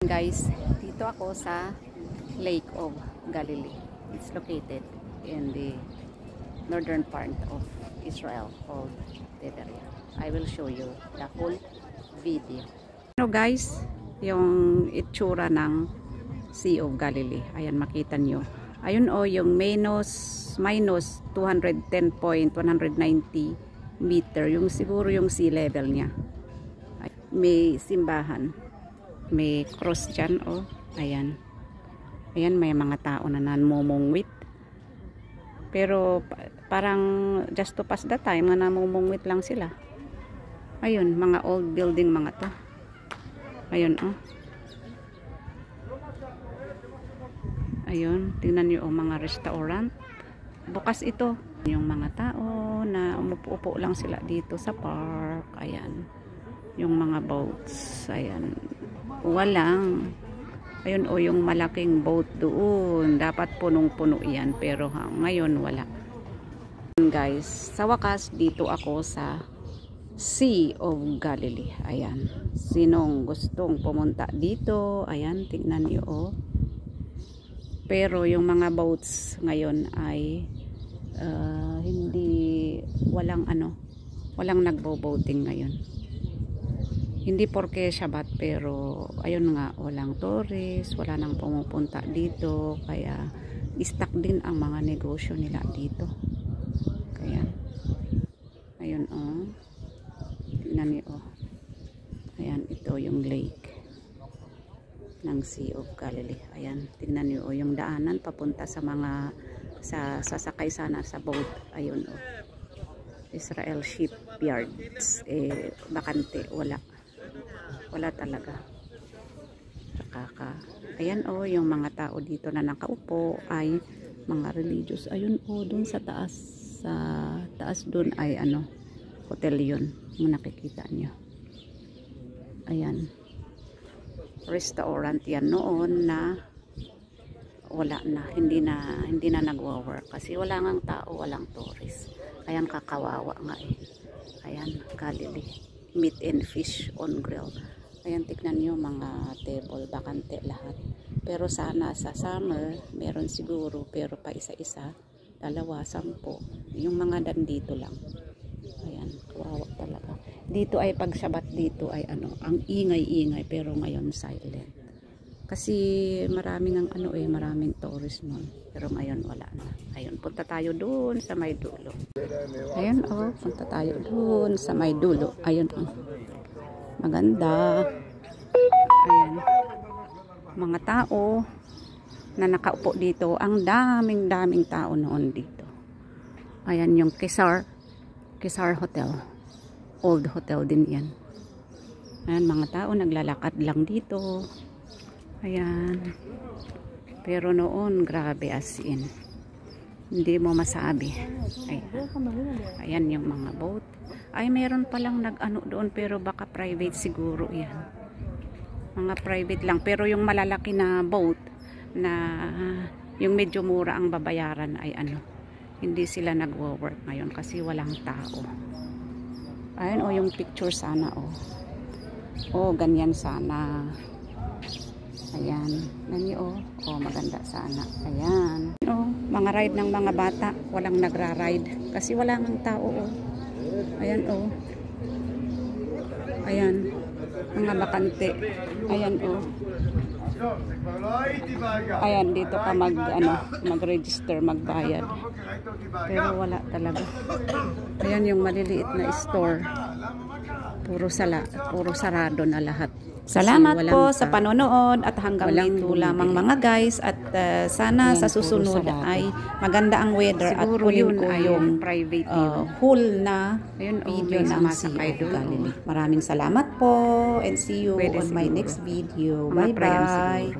Guys, dito ako sa Lake of Galilee. It's located in the northern part of Israel called Tiberia. I will show you the whole video. Ano guys, yung itsura ng Sea of Galilee. Ayan, makita nyo. Ayun yung minus 210.190 meter. Yung siguro yung sea level niya. May simbahan. May cross dyan, ayan. Ayan, may mga tao na namumungwit. Pero parang just to pass the time na namumungwit lang sila. Ayun, mga old building mga to. Ayun, Ayun, tingnan nyo mga restaurant. Bukas ito. Yung mga tao na umupo-upo lang sila dito sa park. Ayan. Yung mga boats. Ayan. Walang. Ayun yung malaking boat doon. Dapat punong-puno yan. Pero ngayon wala. Guys, sa wakas dito ako sa Sea of Galilee. Ayan. Sinong gustong pumunta dito? Ayan, tingnan niyo Pero yung mga boats ngayon ay walang nagbo-boating ngayon. Hindi porke Shabbat, pero ayun nga, walang tourist, wala nang pumupunta dito, kaya stuck din ang mga negosyo nila dito. Kaya ayun tingnan niyo ayan, ito yung lake ng Sea of Galilee. Ayan, tingnan niyo yung daanan papunta sa mga sasakay sana sa boat. Ayun Israel shipyards, bakante, wala talaga. Ayan yung mga tao dito na nakaupo ay mga religious. Ayun doon sa taas doon ay hotel yun, kung nakikita nyo. Ayan, restaurant yan noon na wala na, hindi na nagwo-work kasi wala ngang tao, walang tourist. Ayan, kakawawa nga Ayan, Galilee, meat and fish on grill. Ayan, tignan nyo mga table, bakante lahat. Pero sana sa summer meron siguro, pero pa isa-isa, 2, 10. Yung mga dito lang. Ayan, kawawa talaga. Dito ay pag Shabbat dito ay ang ingay-ingay, pero ngayon silent. Kasi maraming maraming tourist noon. Pero ngayon wala na. Ayun, punta tayo doon sa may dulo. Ayun, punta tayo doon sa may dulo. Ayun, maganda. Ayan. Mga tao na nakaupo dito. Ang daming tao noon dito. Ayan yung Kesar Hotel. Old hotel din yan. Ayan, mga tao naglalakad lang dito. Ayan. Pero noon, grabe as in. Hindi mo masabi. Ayan yung mga boat. Ay, meron palang doon, pero baka private siguro yan. Mga private lang. Pero yung malalaki na boat, na yung medyo mura ang babayaran ay hindi sila nagwo-work ngayon kasi walang tao. Ayan yung picture sana ganyan sana. Ayan, maganda sana. Ayan. Mga ride ng mga bata, walang nagra-ride kasi wala ngang tao. Ayan Ayan, mga bakante. Ayan Ayan, dito ka mag-register, magbayad. Pero wala talaga. Ayan yung maliliit na store. Puro sarado na lahat. Salamat po sa panonood at hanggang dito lamang mga guys, at sana sa susunod ay maganda ang weather at kunin ko yung private whole na video ng Sea of Galilee. Maraming salamat po and see you on my next video. Bye bye.